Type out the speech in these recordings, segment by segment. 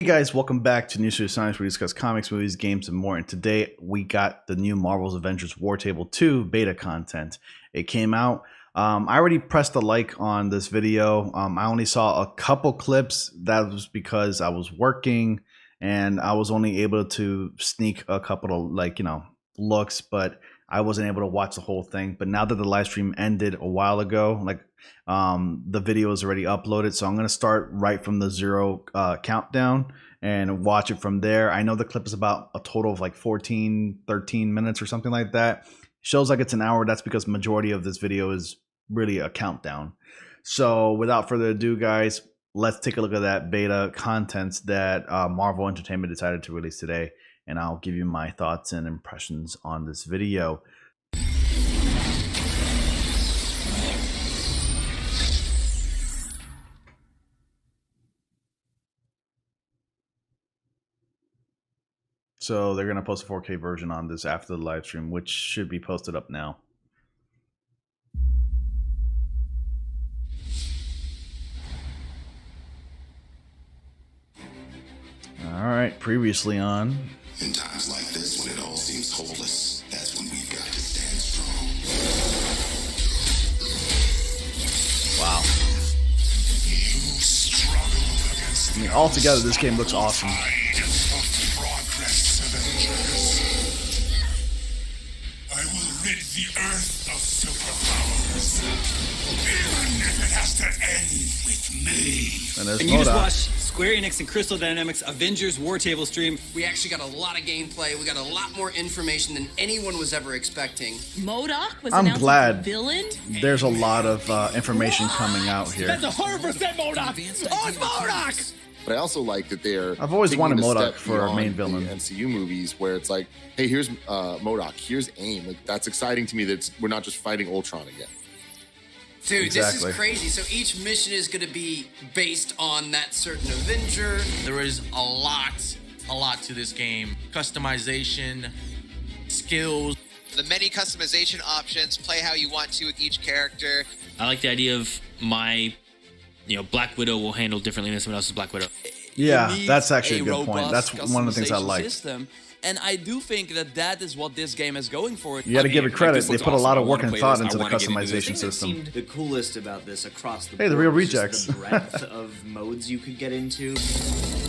Hey guys, welcome back to News Science, where we discuss comics, movies, games, and more. And today we got the new Marvel's Avengers War Table 2 beta content. It came out. I already pressed the like on this video. I only saw a couple clips. That was because I was working and I was only able to sneak a couple of looks, but I wasn't able to watch the whole thing. But now that the live stream ended a while ago, the video is already uploaded, so I'm going to start right from the zero countdown and watch it from there. I know the clip is about a total of like 13 minutes or something like that. Shows like it's an hour. That's because majority of this video is really a countdown. So without further ado, guys, let's take a look at that beta contents that Marvel Entertainment decided to release today, and I'll give you my thoughts and impressions on this video. So they're going to post a 4K version on this after the live stream, which should be posted up now. All right, previously on. In times like this, when it all seems hopeless, that's when we've got to stand strong. Wow. You struggle against I mean, altogether, this game looks awesome. I will rid the earth of superpowers, even if it has to end with me. And there's And you just MODOK. watched Square Enix and Crystal Dynamics Avengers War Table stream. We actually got a lot of gameplay. We got a lot more information than anyone was ever expecting. MODOK was I'm announced glad as the villain. There's a lot of information coming out here. That's 100% MODOK! Oh, it's MODOK! But I also like that they're. I've always taking wanted it a MODOK step for a beyond main villain. the MCU movies, where it's like, hey, here's MODOK, here's AIM. Like, that's exciting to me. That we're not just fighting Ultron again. Dude, Exactly. This is crazy. So each mission is going to be based on that certain Avenger. There is a lot to this game. Customization, skills. The many customization options, play how you want to with each character. I like the idea of Black Widow will handle differently than someone else's Black Widow. Yeah, that's actually a good point. That's one of the things I like. System. And I do think that is what this game is going for. You got to give it credit. They put a lot of work and thought into the customization That system. seemed the coolest about this across the Hey, the board real was just rejects. the breadth of modes you could get into.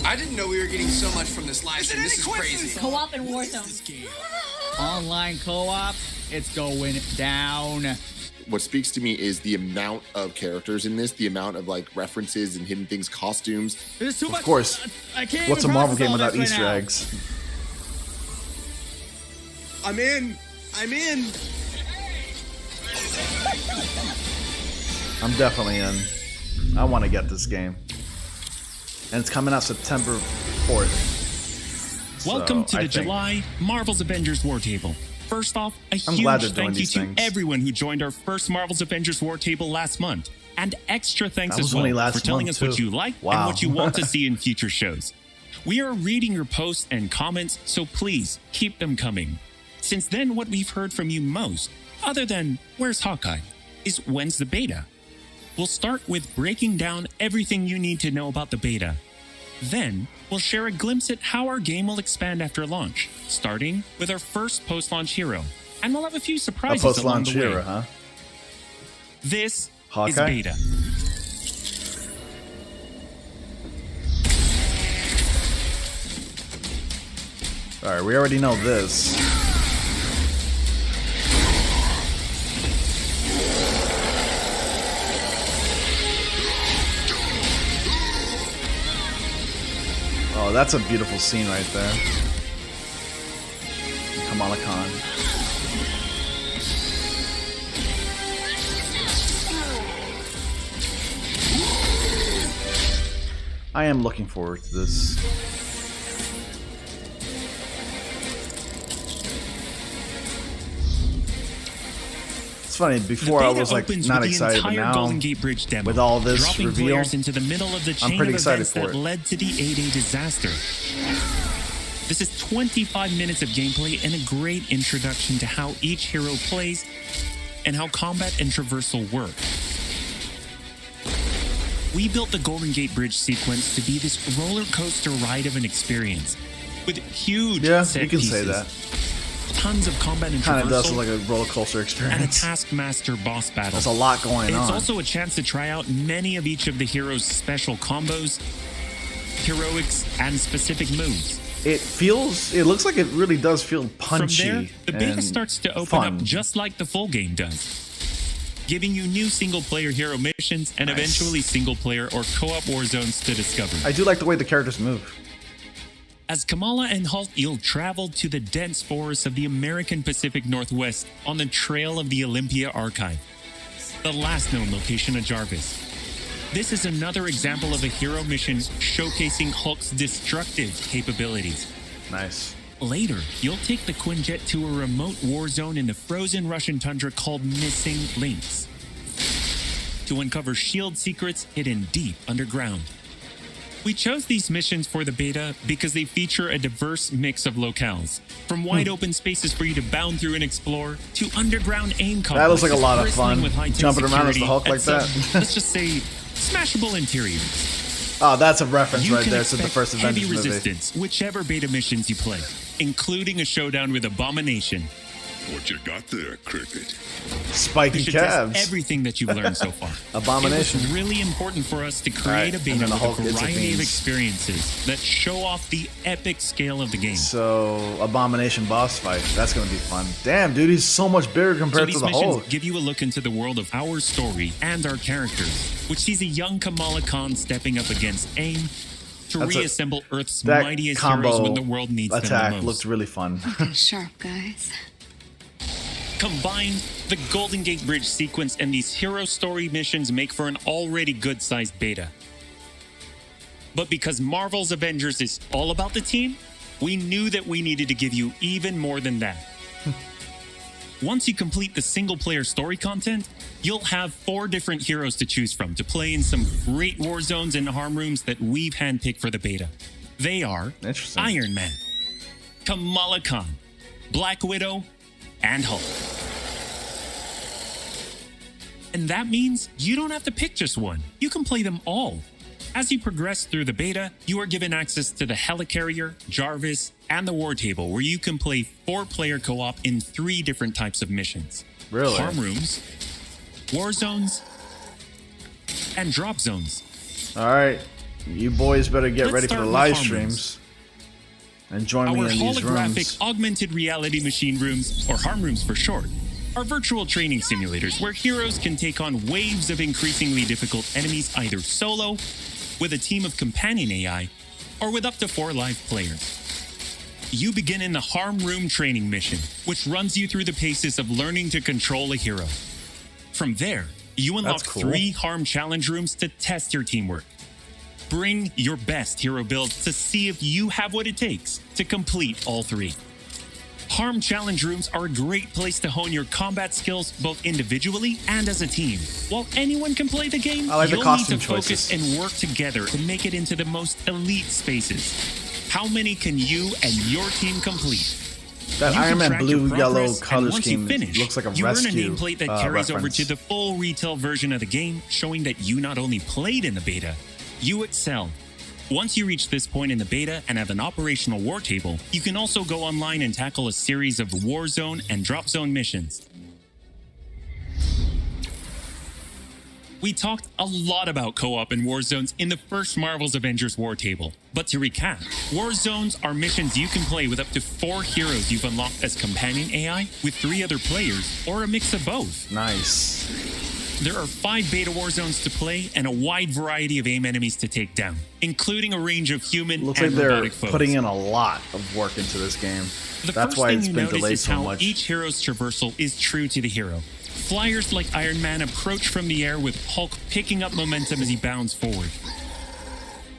I didn't know we were getting so much from this live stream. This is crazy. Co-op and Warzone. Online co-op, it's going down. What speaks to me is the amount of characters in this, the amount of references and hidden things, costumes. There's too much. Of course. I can't What's a even Marvel process game all without this Easter right now. eggs? I'm in. I'm definitely in. I want to get this game. And it's coming out September 4th. Welcome So, to I the think- July Marvel's Avengers War Table. First off, a I'm glad they're huge doing thank you these to things. everyone who joined our first Marvel's Avengers War Table last month. And extra thanks That was as well only last for telling month, us what too. you like Wow. and what you want to see in future shows. We are reading your posts and comments, so please keep them coming. Since then, what we've heard from you most, other than where's Hawkeye, is when's the beta? We'll start with breaking down everything you need to know about the beta. Then, we'll share a glimpse at how our game will expand after launch, starting with our first post-launch hero. And we'll have a few A surprises along post-launch the way. hero, huh? This Hawkeye? is beta. Alright, we already know this. Oh, that's a beautiful scene right there. Kamala Khan. I am looking forward to this. It's funny, before I The beta was opens not with the excited, but entire now Golden Gate Bridge demo, with all this dropping reveal, players into the middle of the chain pretty of excited events for that it. led to the 8-day disaster. This is 25 minutes of gameplay and a great introduction to how each hero plays and how combat and traversal work. We built the Golden Gate Bridge sequence to be this roller coaster ride of an experience with huge set you can pieces, say that. tons of combat and Kind of does traversal, look like a roller coaster and a experience. Taskmaster boss battle. There's a lot going on. It's also a chance to try out many of each of the heroes' special combos, heroics, and specific moves. It looks like it really does feel punchy. From there, the beta and starts to open fun. up just like the full game does, giving you new single-player hero missions and eventually single-player or co-op war zones to discover. I do like the way the characters move. As Kamala and Hulk, you'll travel to the dense forests of the American Pacific Northwest on the trail of the Olympia Archive, the last known location of Jarvis. This is another example of a hero mission showcasing Hulk's destructive capabilities. Nice. Later, you'll take the Quinjet to a remote war zone in the frozen Russian tundra called Missing Links to uncover shield secrets hidden deep underground. We chose these missions for the beta because they feature a diverse mix of locales, from wide open spaces for you to bound through and explore, to underground aim complexes. That looks like a lot of fun. With high-tech Jumping around as the security Hulk like and that. some, let's just say, smashable interiors. Oh, that's a reference You right can there to the expect first heavy Avengers movie. resistance, whichever beta missions you play, including a showdown with Abomination. What you got there, Cricket? Spiky You should test calves. everything that you've learned so far. Abomination. It was really important for us to create a and beta then the with Hulk a gets it variety of beans. experiences that show off the epic scale of the game. So, Abomination boss fight. That's going to be fun. Damn, dude, he's so much bigger So compared to these the missions Hulk. give you a look into the world of our story and our characters, which sees a young Kamala Khan stepping up against AIM to That's reassemble Earth's That mightiest combo heroes when the world needs them attack the most. looked really fun. Sharp, guys. Combined, the Golden Gate Bridge sequence and these hero story missions make for an already good-sized beta. But because Marvel's Avengers is all about the team, we knew that we needed to give you even more than that. Once you complete the single-player story content, you'll have 4 different heroes to choose from to play in some great war zones and harm rooms that we've handpicked for the beta. They are Iron Man, Kamala Khan, Black Widow, and Hulk. And that means you don't have to pick just one. You can play them all. As you progress through the beta, you are given access to the Helicarrier, Jarvis, and the War Table, where you can play 4-player co-op in 3 different types of missions. Really? Harm rooms, war zones, and drop zones. All right. You boys better get Let's ready for start the with live harm streams. And join me Our in these holographic rooms. augmented reality machine rooms, or harm rooms for short, are virtual training simulators where heroes can take on waves of increasingly difficult enemies either solo, with a team of companion AI, or with up to 4 live players. You begin in the Harm Room training mission, which runs you through the paces of learning to control a hero. From there, you unlock That's cool. 3 Harm Challenge rooms to test your teamwork. Bring your best hero build to see if you have what it takes to complete all 3. Harm Challenge rooms are a great place to hone your combat skills both individually and as a team. While anyone can play the game, I like the you'll costume need to focus choices. and work together to make it into the most elite spaces. How many can you and your team complete? That You Iron can Man track your blue, yellow progress, color and once scheme you finish, looks like a you earn a rescue nameplate that carries over reference. to the full retail version of the game, showing that you not only played in the beta, you excelled. Once you reach this point in the beta and have an operational war table, you can also go online and tackle a series of war zone and drop zone missions. We talked a lot about co-op and war zones in the first Marvel's Avengers war table. But to recap, war zones are missions you can play with up to 4 heroes you've unlocked as companion AI with 3 other players, or a mix of both. Nice. There are 5 beta war zones to play and a wide variety of AIM enemies to take down, including a range of human Looks and like they're robotic foes. putting in a lot of work into this game. The That's first why thing it's you been notice delayed is so how much. each hero's traversal is true to the hero. Flyers like Iron Man approach from the air with Hulk picking up momentum as he bounds forward.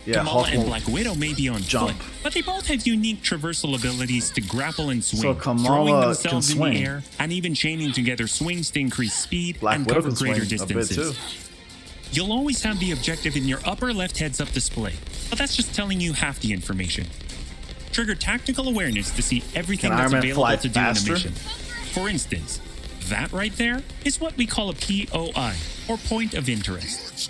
Yeah, Kamala Hulk and won't Black Widow may be on jump. foot, but they both have unique traversal abilities to grapple and swing, So Kamala throwing can themselves in swing. the air and even chaining together swings to increase speed Black and Widow cover can greater swing a bit distances. too. You'll always have the objective in your upper left heads-up display, but that's just telling you half the information. Trigger tactical awareness to see everything Can that's Iron Man available fly to do in faster? a mission. For instance, that right there is what we call a POI, or point of interest.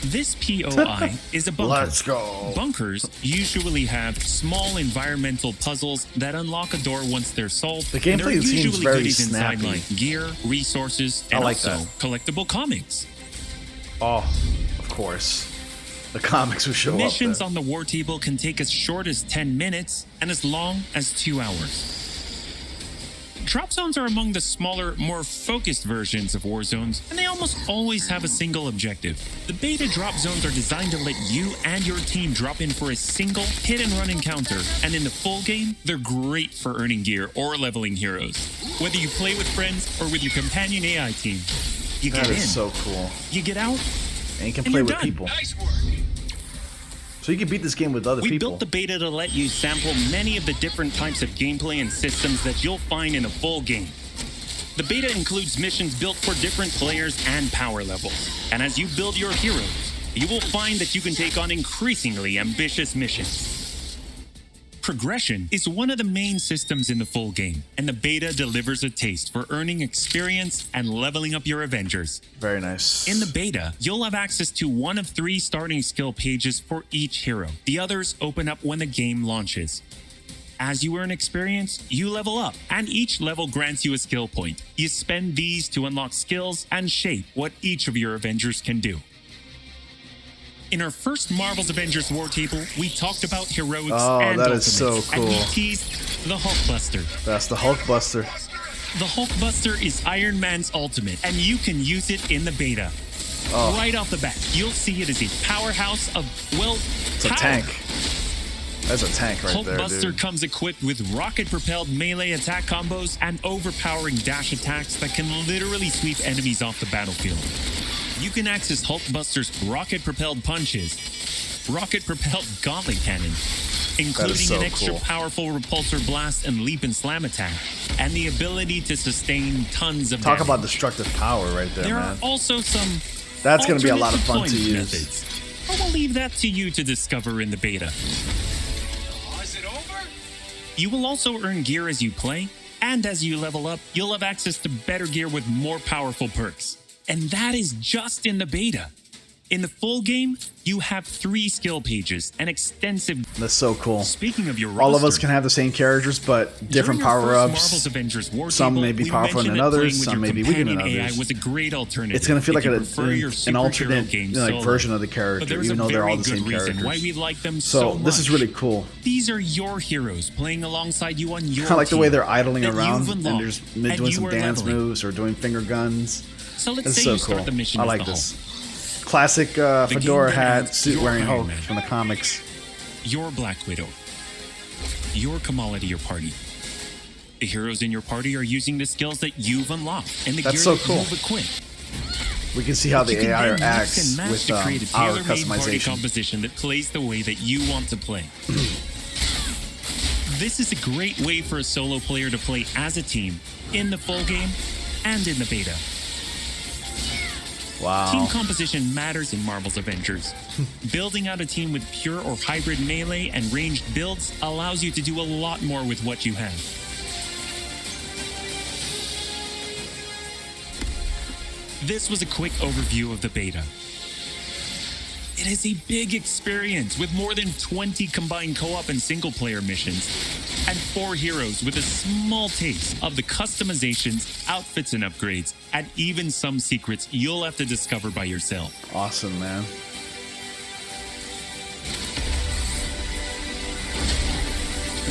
This POI is a bunker. Let's go. Bunkers usually have small environmental puzzles that unlock a door once they're solved. The gameplay There are seems usually very goodies inside snappy. like gear, resources, and I like also that. collectible comics. Oh, of course. The comics will show Missions up on the war table can take as short as 10 minutes and as long as 2 hours. Drop zones are among the smaller, more focused versions of war zones, and they almost always have a single objective. The beta drop zones are designed to let you and your team drop in for a single hit-and-run encounter, and in the full game, they're great for earning gear or leveling heroes. Whether you play with friends or with your companion AI team, you get That in, is so cool. you get out, And you can and play you're with done. people. Nice work. So you can beat this game with other We people. built the beta to let you sample many of the different types of gameplay and systems that you'll find in a full game. The beta includes missions built for different players and power levels. And as you build your heroes, you will find that you can take on increasingly ambitious missions. Progression is one of the main systems in the full game, and the beta delivers a taste for earning experience and leveling up your Avengers. Very nice. In the beta, you'll have access to one of 3 starting skill pages for each hero. The others open up when the game launches. As you earn experience, you level up, and each level grants you a skill point. You spend these to unlock skills and shape what each of your Avengers can do. In our first Marvel's Avengers War Table, we talked about heroics Oh, and that ultimates, is so and we cool. teased the Hulkbuster. That's the Hulkbuster. The Hulkbuster is Iron Man's ultimate, and you can use it in the beta. Oh. Right off the bat, you'll see it as a powerhouse of, well, It's a tank. That's a tank right there, Hulkbuster dude. comes equipped with rocket-propelled melee attack combos and overpowering dash attacks that can literally sweep enemies off the battlefield. You can access Hulkbuster's rocket-propelled punches, rocket-propelled gauntlet cannon, including so an extra cool. powerful repulsor blast and leap and slam attack, and the ability to sustain tons of Talk damage. about destructive power right there, There man. are also some That's going to be a lot of alternate fun to deployment use. methods. I will leave that to you to discover in the beta. Is it over? You will also earn gear as you play, and as you level up, you'll have access to better gear with more powerful perks. And that is just in the beta. In the full game, you have 3 skill pages and extensive... That's so cool. Speaking of your All of us roster, can have the same characters, but different during our first power-ups. Marvel's Avengers War Some Table, may be we powerful mentioned than that playing others, with some your may be weaker than companion AI others. was a great alternative. It's going to feel if like you prefer your an superhero alternate game like, solo. version of the But character, there's even a though they're all very the good same reason characters. why we like them So much. this is really cool. These are your heroes playing alongside you on your I like the way team they're idling that around you've and unlocked, there's and doing you some are dance leveling. moves or doing finger guns. So let's It's say so you start cool. the mission I as like the this. Hulk. Classic fedora game hat, demands suit your wearing Iron Hulk Man. from the comics. Your Black Widow. Your Kamala to your party. The heroes in your party are using the skills that you've unlocked and the That's gear so that cool. you've equipped. We can see how the You can AI then mix acts and match with to create a our tailor-made party customization. composition that plays the way that you want to play. This is a great way for a solo player to play as a team in the full game and in the beta. Wow. Team composition matters in Marvel's Avengers. Building out a team with pure or hybrid melee and ranged builds allows you to do a lot more with what you have. This was a quick overview of the beta. It is a big experience with more than 20 combined co-op and single-player missions, and 4 heroes with a small taste of the customizations, outfits and upgrades, and even some secrets you'll have to discover by yourself. Awesome, man.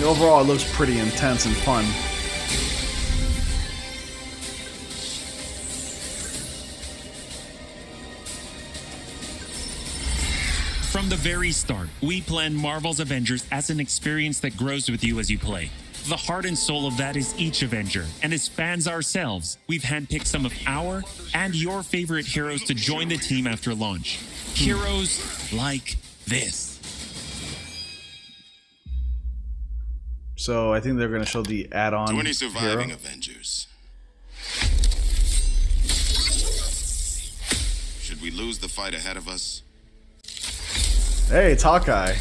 Overall, it looks pretty intense and fun. From the very start, we planned Marvel's Avengers as an experience that grows with you as you play. The heart and soul of that is each Avenger, and as fans ourselves, we've handpicked some of our and your favorite heroes to join the team after launch. Heroes like this. So I think they're going to show the add-on To any surviving hero. Avengers. Should we lose the fight ahead of us? Hey, it's Hawkeye.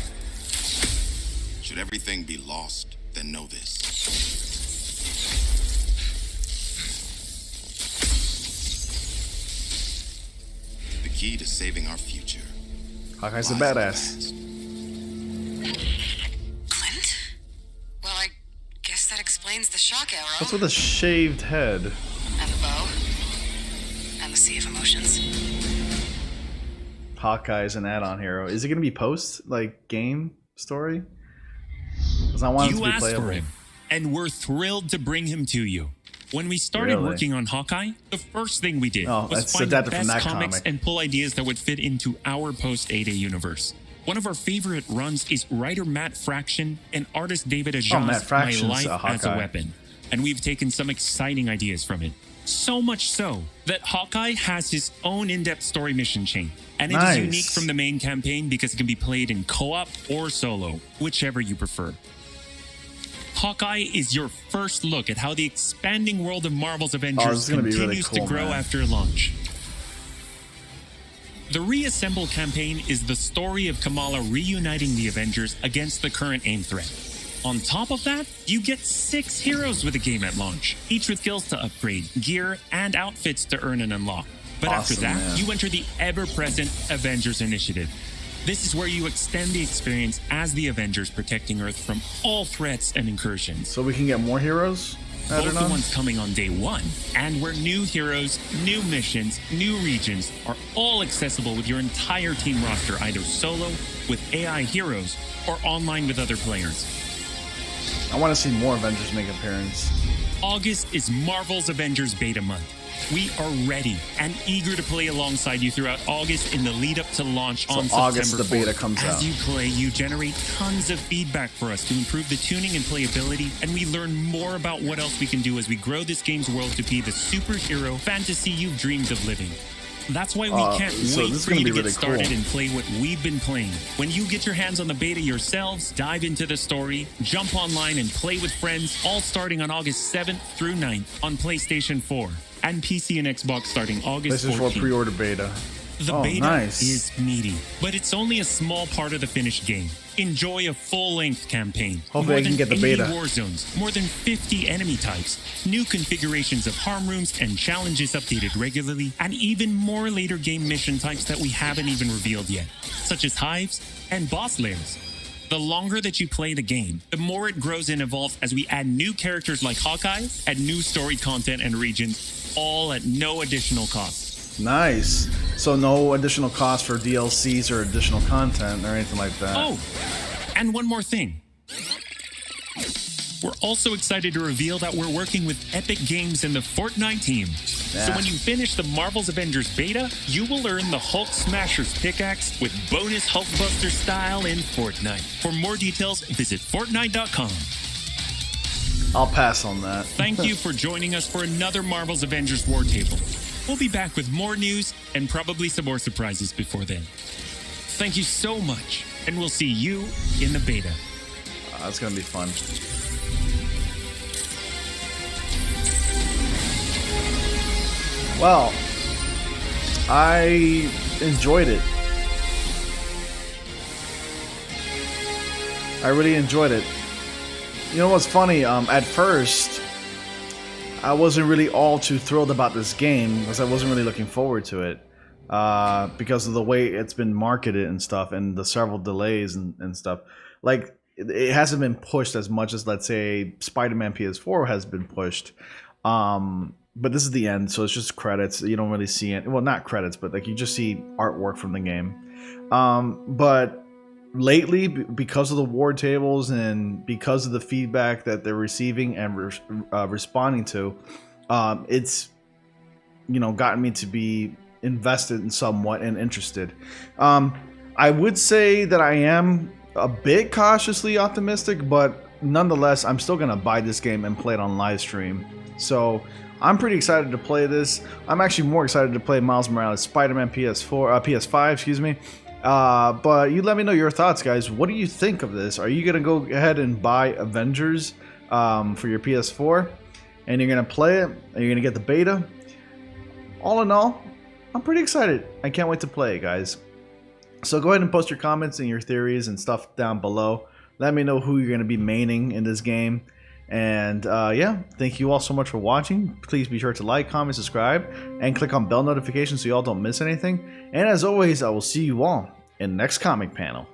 Should everything be lost, then know this. The key to saving our future Hawkeye's a badass. Clint? Well, I guess that explains the shock arrow. What's with a shaved head? And the bow. And the sea of emotions. Hawkeye's an add-on hero. Is it gonna be post like game story? Because I want it to You be asked playable. for him, and we're thrilled to bring him to you. When we started Really? working on Hawkeye, the first thing we did Oh, was it's find the adapted from best that comics comic. and pull ideas that would fit into our post-8A universe. One of our favorite runs is writer Matt Fraction and artist David Matt Aja's My Fraction's Life as a Hawkeye. Weapon. And we've taken some exciting ideas from it. So much so that Hawkeye has his own in-depth story mission chain. And it is Nice. unique from the main campaign because it can be played in co-op or solo, whichever you prefer. Hawkeye is your first look at how the expanding world of Marvel's this Avengers is gonna be really continues cool, to grow man. after launch. The Reassemble campaign is the story of Kamala reuniting the Avengers against the current AIM threat. On top of that, you get 6 heroes with the game at launch, each with skills to upgrade, gear, and outfits to earn and unlock. But after Awesome, that, man. you enter the ever-present Avengers Initiative. This is where you extend the experience as the Avengers, protecting Earth from all threats and incursions. So we can get more heroes Both added the on? ones coming on day one, and where new heroes, new missions, new regions are all accessible with your entire team roster, either solo, with AI heroes, or online with other players. I want to see more Avengers make appearance. August is Marvel's Avengers Beta Month. We are ready and eager to play alongside you throughout August in the lead up to launch So on August, September the beta 4th. comes As out. you play, you generate tons of feedback for us to improve the tuning and playability, and we learn more about what else we can do as we grow this game's world to be the superhero fantasy you've dreamed of living. That's why we can't so wait this is for gonna you to be get really started cool. and play what we've been playing. When you get your hands on the beta yourselves, dive into the story, jump online and play with friends, all starting on August 7th through 9th on PlayStation 4 and PC and Xbox starting August This is for 14th. pre-order beta. The Oh, beta nice. is meaty, but it's only a small part of the finished game. Enjoy a full-length campaign. Hopefully I can get the More than 80 beta. war zones, more than 50 enemy types, new configurations of harm rooms and challenges updated regularly, and even more later game mission types that we haven't even revealed yet, such as hives and boss lairs. The longer that you play the game, the more it grows and evolves as we add new characters like Hawkeye, add new story content and regions, all at no additional cost. Nice. So no additional cost for DLCs or additional content or anything like that. Oh, and one more thing. We're also excited to reveal that we're working with Epic Games and the Fortnite team. So Yeah. when you finish the Marvel's Avengers beta, you will earn the Hulk Smasher's pickaxe with bonus Hulkbuster style in Fortnite. For more details, visit Fortnite.com. I'll pass on that. Thank you for joining us for another Marvel's Avengers War Table. We'll be back with more news and probably some more surprises before then. Thank you so much, and we'll see you in the beta. That's gonna be fun. Well, I enjoyed it. I really enjoyed it. You know what's funny? At first, I wasn't really all too thrilled about this game because I wasn't really looking forward to it because of the way it's been marketed and stuff, and the several delays and stuff. Like, it hasn't been pushed as much as, let's say, Spider-Man PS4 has been pushed. But this is the end, so it's just credits. You don't really see it. Well, not credits, but like you just see artwork from the game. But lately, because of the war tables and because of the feedback that they're receiving and responding to, it's gotten me to be invested in somewhat and interested. I would say that I am a bit cautiously optimistic, but nonetheless, I'm still gonna buy this game and play it on live stream. So I'm pretty excited to play this. I'm actually more excited to play Miles Morales Spider-Man PS5, excuse me. But you let me know your thoughts, guys. What do you think of this? Are you gonna go ahead and buy Avengers for your PS4, and you're gonna play it, and you're gonna get the beta? All in all, I'm pretty excited. I can't wait to play it, guys. So go ahead and post your comments and your theories and stuff down below. Let me know who you're gonna be maining in this game. And yeah, thank you all so much for watching. Please be sure to like, comment, subscribe, and click on bell notifications so you all don't miss anything. And as always, I will see you all in the next comic panel.